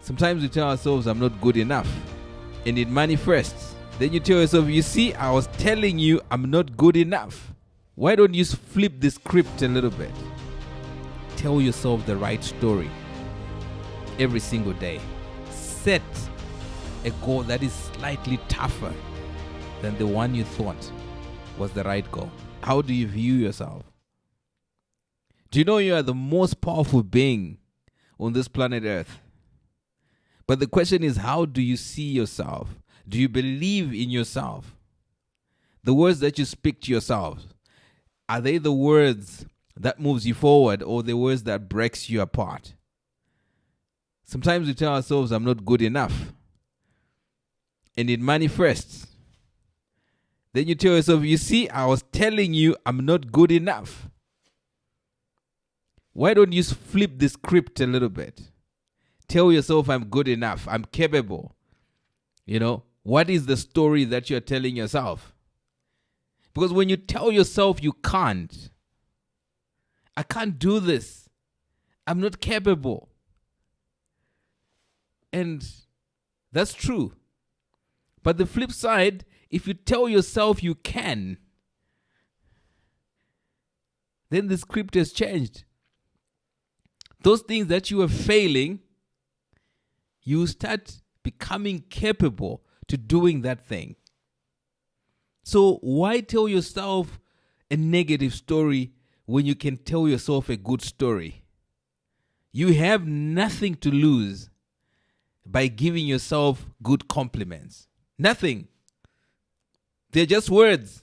Sometimes we tell ourselves, I'm not good enough, and it manifests. Then you tell yourself, you see, I was telling you I'm not good enough. Why don't you flip the script a little bit? Tell yourself the right story every single day. Set a goal that is slightly tougher than the one you thought was the right goal. How do you view yourself? Do you know you are the most powerful being on this planet Earth? But the question is, how do you see yourself? Do you believe in yourself? The words that you speak to yourself, are they the words that moves you forward or the words that breaks you apart? Sometimes we tell ourselves, I'm not good enough, and it manifests. Then you tell yourself, you see, I was telling you I'm not good enough. Why don't you flip the script a little bit? Tell yourself I'm good enough, I'm capable. What is the story that you're telling yourself? Because when you tell yourself you can't, I can't do this, I'm not capable. And that's true. But the flip side, if you tell yourself you can, then the script has changed. Those things that you are failing, you start becoming capable to doing that thing. So why tell yourself a negative story when you can tell yourself a good story? You have nothing to lose by giving yourself good compliments. Nothing. They're just words.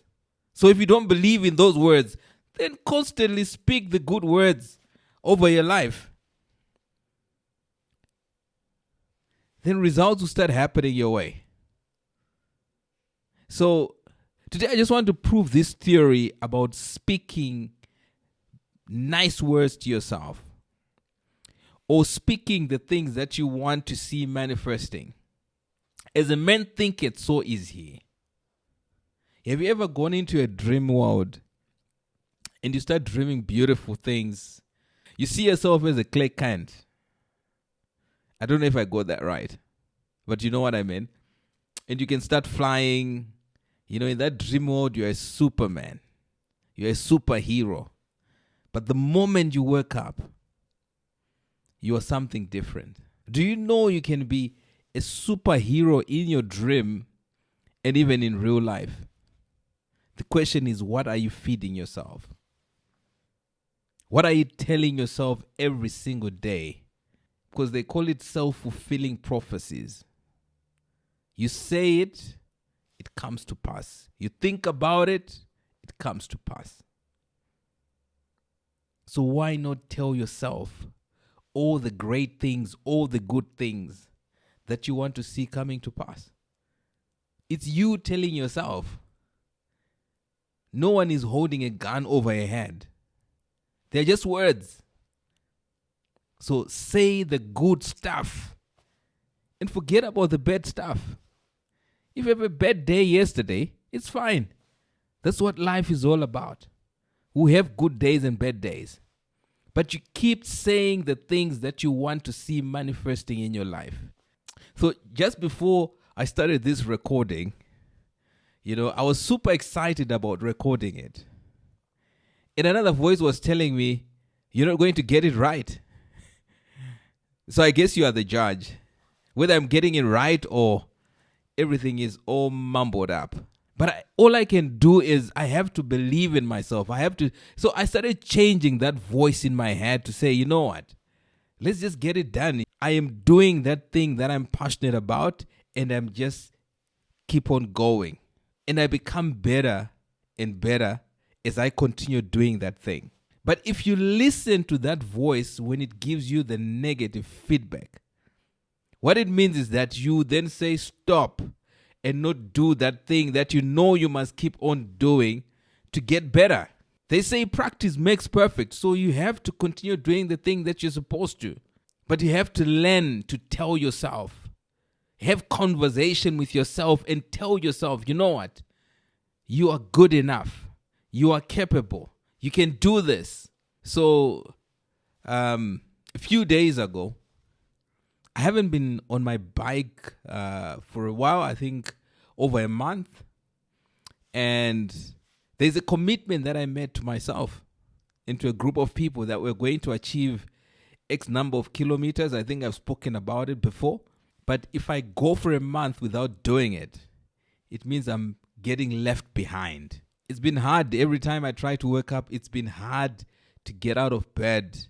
So if you don't believe in those words, then constantly speak the good words over your life. Then results will start happening your way. So today I just want to prove this theory about speaking nice words to yourself, or speaking the things that you want to see manifesting. As a man thinketh, so is he. Have you ever gone into a dream world and you start dreaming beautiful things? You see yourself as a Clark Kent. I don't know if I got that right, but you know what I mean. And you can start flying. In that dream world, you're a Superman. You're a superhero. But the moment you wake up, you are something different. Do you know you can be a superhero in your dream and even in real life? The question is, what are you feeding yourself? What are you telling yourself every single day? Because they call it self-fulfilling prophecies. You say it, it comes to pass. You think about it, it comes to pass. So why not tell yourself all the great things, all the good things that you want to see coming to pass? It's you telling yourself. No one is holding a gun over your head. They're just words. So say the good stuff and forget about the bad stuff. If you have a bad day yesterday, it's fine. That's what life is all about. We have good days and bad days. But you keep saying the things that you want to see manifesting in your life. So just before I started this recording, I was super excited about recording it. And another voice was telling me, you're not going to get it right. So I guess you are the judge. Whether I'm getting it right or everything is all mumbled up. But all I can do is I have to believe in myself. So I started changing that voice in my head to say, you know what? Let's just get it done. I am doing that thing that I'm passionate about, and I'm just keep on going. And I become better and better as I continue doing that thing. But if you listen to that voice when it gives you the negative feedback, what it means is that you then say stop and not do that thing that you know you must keep on doing to get better. They say practice makes perfect, so you have to continue doing the thing that you're supposed to. But you have to learn to tell yourself, have conversation with yourself and tell yourself, you know what? You are good enough. You are capable. You can do this. So a few days ago, I haven't been on my bike for a while, I think over a month. And there's a commitment that I made to myself into a group of people that we're going to achieve X number of kilometers. I think I've spoken about it before. But if I go for a month without doing it, it means I'm getting left behind. It's been hard. Every time I try to wake up, it's been hard to get out of bed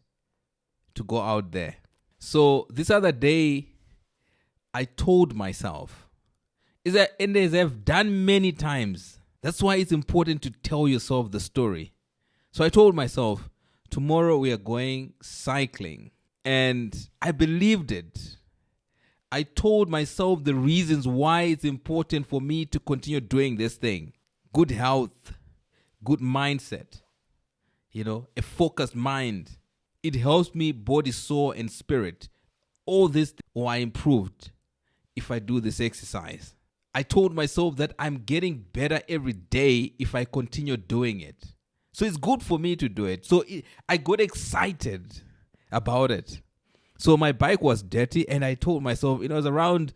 to go out there. So this other day, I told myself, and as I've done many times, that's why it's important to tell yourself the story. So I told myself, tomorrow we are going cycling. And I believed it. I told myself the reasons why it's important for me to continue doing this thing. Good health, good mindset, a focused mind. It helps me body, soul, and spirit. All this are improved if I do this exercise. I told myself that I'm getting better every day if I continue doing it. So it's good for me to do it. So I got excited about it. So my bike was dirty and I told myself, it was around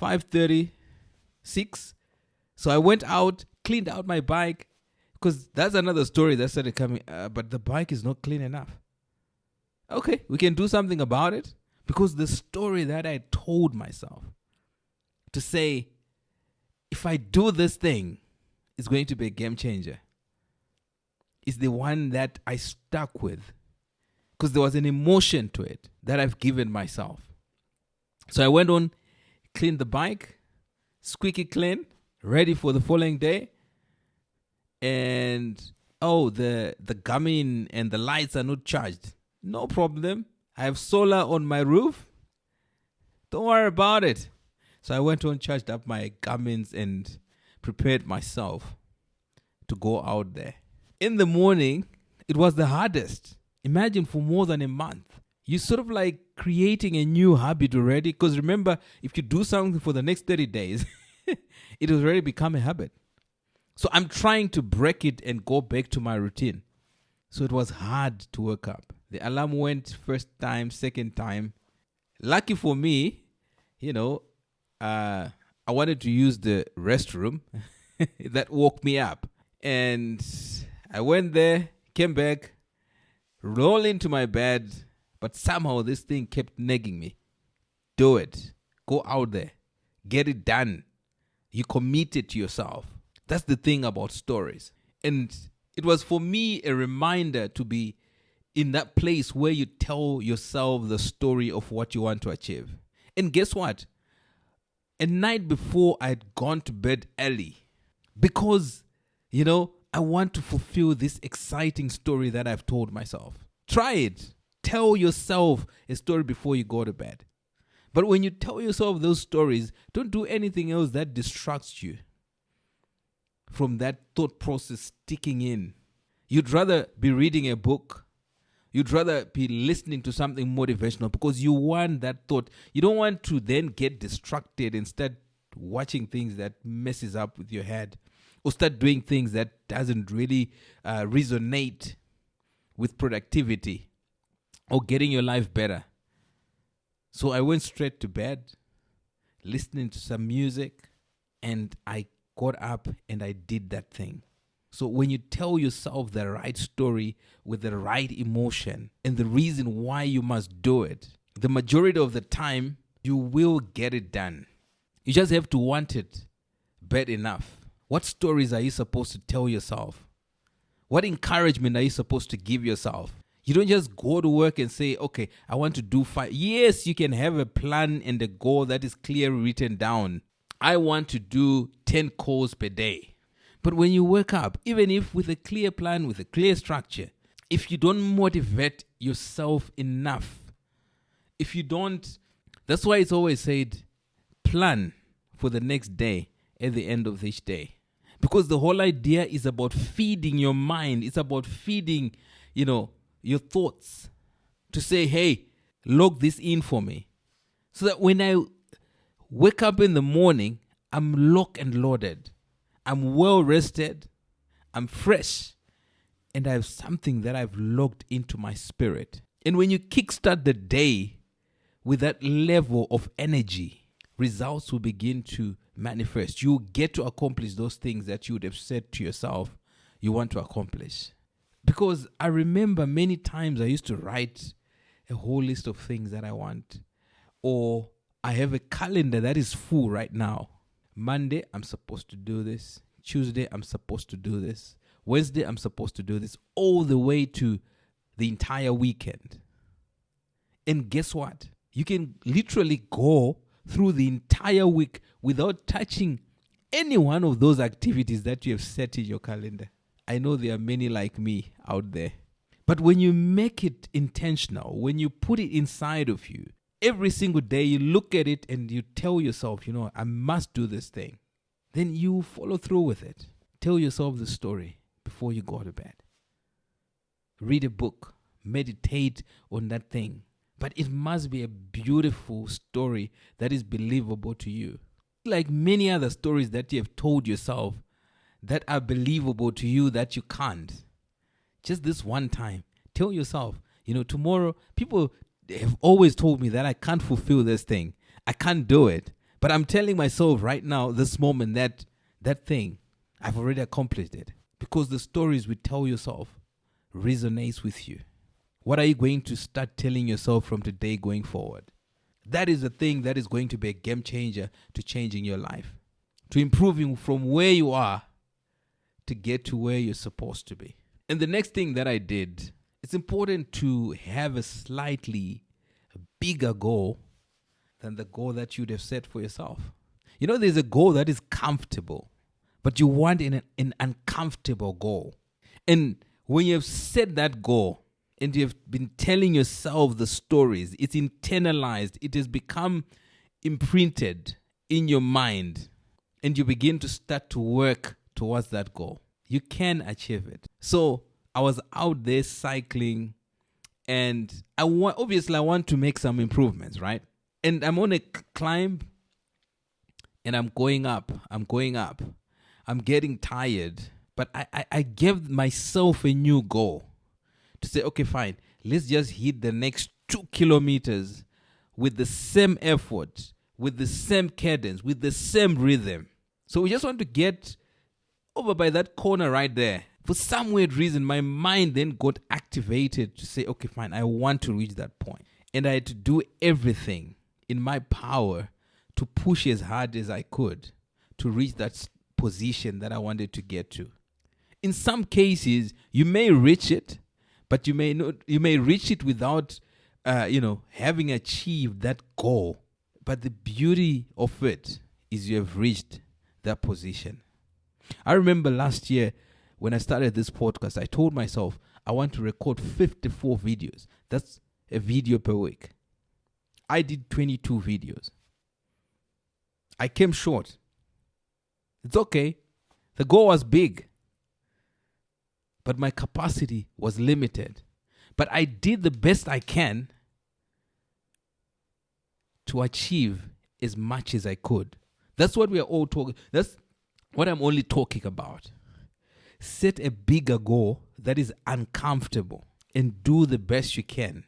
5:36. So I went out, cleaned out my bike, because that's another story that started coming, but the bike is not clean enough. Okay, we can do something about it, because the story that I told myself to say, if I do this thing, it's going to be a game changer, is the one that I stuck with, because there was an emotion to it that I've given myself. So I went on, cleaned the bike, squeaky clean, ready for the following day. And the Garmin and the lights are not charged. No problem. I have solar on my roof. Don't worry about it. So I went on, charged up my Garmins and prepared myself to go out there. In the morning, it was the hardest. Imagine, for more than a month. You're sort of like creating a new habit already. Because remember, if you do something for the next 30 days, it has already become a habit. So I'm trying to break it and go back to my routine. So it was hard to wake up. The alarm went first time, second time. Lucky for me, I wanted to use the restroom. That woke me up. And I went there, came back, rolled into my bed. But somehow this thing kept nagging me. Do it. Go out there. Get it done. You committed to yourself. That's the thing about stories. And it was for me a reminder to be in that place where you tell yourself the story of what you want to achieve. And guess what? A night before, I'd gone to bed early because, I want to fulfill this exciting story that I've told myself. Try it. Tell yourself a story before you go to bed. But when you tell yourself those stories, don't do anything else that distracts you from that thought process sticking in. You'd rather be reading a book. You'd rather be listening to something motivational because you want that thought. You don't want to then get distracted and start watching things that messes up with your head, or start doing things that doesn't really resonate with productivity or getting your life better. So I went straight to bed, listening to some music, and I got up and I did that thing. So when you tell yourself the right story with the right emotion and the reason why you must do it, the majority of the time, you will get it done. You just have to want it bad enough. What stories are you supposed to tell yourself? What encouragement are you supposed to give yourself? You don't just go to work and say, okay, I want to do 5. Yes, you can have a plan and a goal that is clearly written down. I want to do 10 calls per day. But when you wake up, even if with a clear plan, with a clear structure, if you don't motivate yourself enough, if you don't, that's why it's always said, plan for the next day at the end of each day. Because the whole idea is about feeding your mind. It's about feeding, your thoughts to say, hey, log this in for me. So that when I wake up in the morning, I'm locked and loaded. I'm well rested. I'm fresh. And I have something that I've logged into my spirit. And when you kickstart the day with that level of energy, results will begin to manifest. You get to accomplish those things that you would have said to yourself you want to accomplish. Because I remember many times I used to write a whole list of things that I want, or I have a calendar that is full right now. Monday, I'm supposed to do this. Tuesday, I'm supposed to do this. Wednesday, I'm supposed to do this, all the way to the entire weekend. And guess what? You can literally go through the entire week without touching any one of those activities that you have set in your calendar. I know there are many like me out there. But when you make it intentional, when you put it inside of you, every single day you look at it and you tell yourself, I must do this thing. Then you follow through with it. Tell yourself the story before you go to bed. Read a book. Meditate on that thing. But it must be a beautiful story that is believable to you. Like many other stories that you have told yourself that are believable to you that you can't. Just this one time, tell yourself, tomorrow, people have always told me that I can't fulfill this thing. I can't do it. But I'm telling myself right now, this moment, that thing, I've already accomplished it. Because the stories we tell yourself resonates with you. What are you going to start telling yourself from today going forward? That is the thing that is going to be a game changer to changing your life. To improving from where you are to get to where you're supposed to be. And the next thing that I did, it's important to have a slightly bigger goal than the goal that you'd have set for yourself. There's a goal that is comfortable, but you want an uncomfortable goal. And when you have set that goal and you have been telling yourself the stories, it's internalized, it has become imprinted in your mind, and you begin to start to work towards that goal. You can achieve it. So I was out there cycling, and I want to make some improvements, right? And I'm on a climb, and I'm going up. I'm getting tired, but I gave myself a new goal to say, okay, fine, let's just hit the next 2 kilometers with the same effort, with the same cadence, with the same rhythm. So we just want to get over by that corner right there. For some weird reason, my mind then got activated to say, okay, fine, I want to reach that point. And I had to do everything in my power to push as hard as I could to reach that position that I wanted to get to. In some cases, you may reach it, but you may not. You may reach it without, having achieved that goal. But the beauty of it is you have reached that position. I remember last year when I started this podcast, I told myself I want to record 54 videos. That's a video per week. I did 22 videos. I came short. It's okay. The goal was big, but my capacity was limited. But I did the best I can to achieve as much as I could. That's what we are all talking. That's what I'm only talking about. Set a bigger goal that is uncomfortable and do the best you can.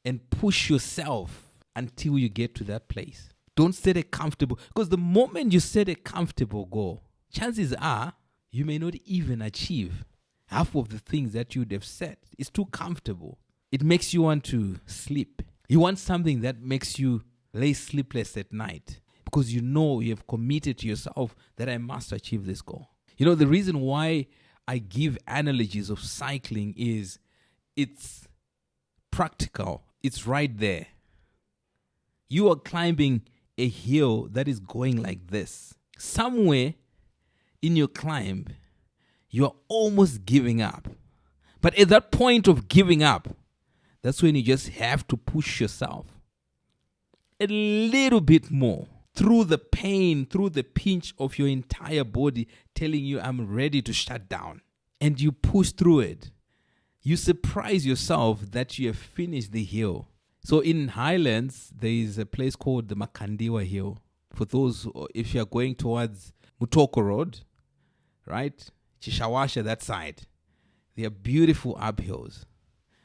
And push yourself until you get to that place. Don't set a comfortable, because the moment you set a comfortable goal, chances are you may not even achieve half of the things that you'd have set. It's too comfortable. It makes you want to sleep. You want something that makes you lay sleepless at night because you have committed to yourself that I must achieve this goal. The reason why I give analogies of cycling is it's practical. It's right there. You are climbing a hill that is going like this. Somewhere in your climb, you are almost giving up. But at that point of giving up, that's when you just have to push yourself a little bit more through the pain, through the pinch of your entire body telling you, I'm ready to shut down. And you push through it. You surprise yourself that you have finished the hill. So in Highlands, there is a place called the Makandiwa Hill. For those, if you are going towards Mutoko Road, right? Chishawasha, that side. They are beautiful uphills.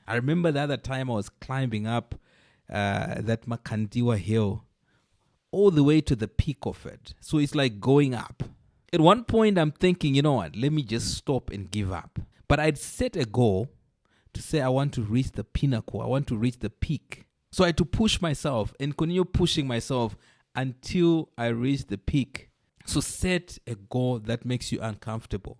I remember the other time I was climbing up that Makandiwa hill all the way to the peak of it. So it's like going up. At one point, I'm thinking, you know what, let me just stop and give up. But I'd set a goal to say I want to reach the pinnacle. I want to reach the peak. So I had to push myself and continue pushing myself until I reach the peak. So set a goal that makes you uncomfortable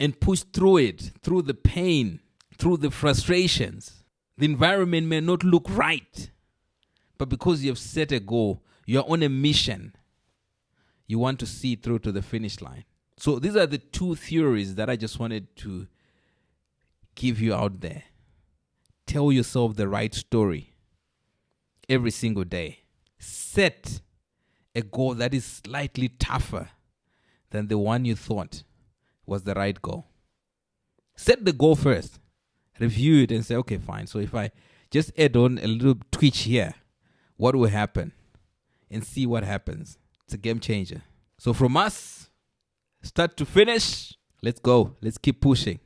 and push through it, through the pain, through the frustrations. The environment may not look right, but because you have set a goal, you're on a mission. You want to see it through to the finish line. So these are the two theories that I just wanted to give you out there. Tell yourself the right story every single day. Set a goal that is slightly tougher than the one you thought was the right goal. Set the goal first. Review it and say, okay, fine. So if I just add on a little twitch here, what will happen? And see what happens. It's a game changer. So from us, start to finish, let's go. Let's keep pushing.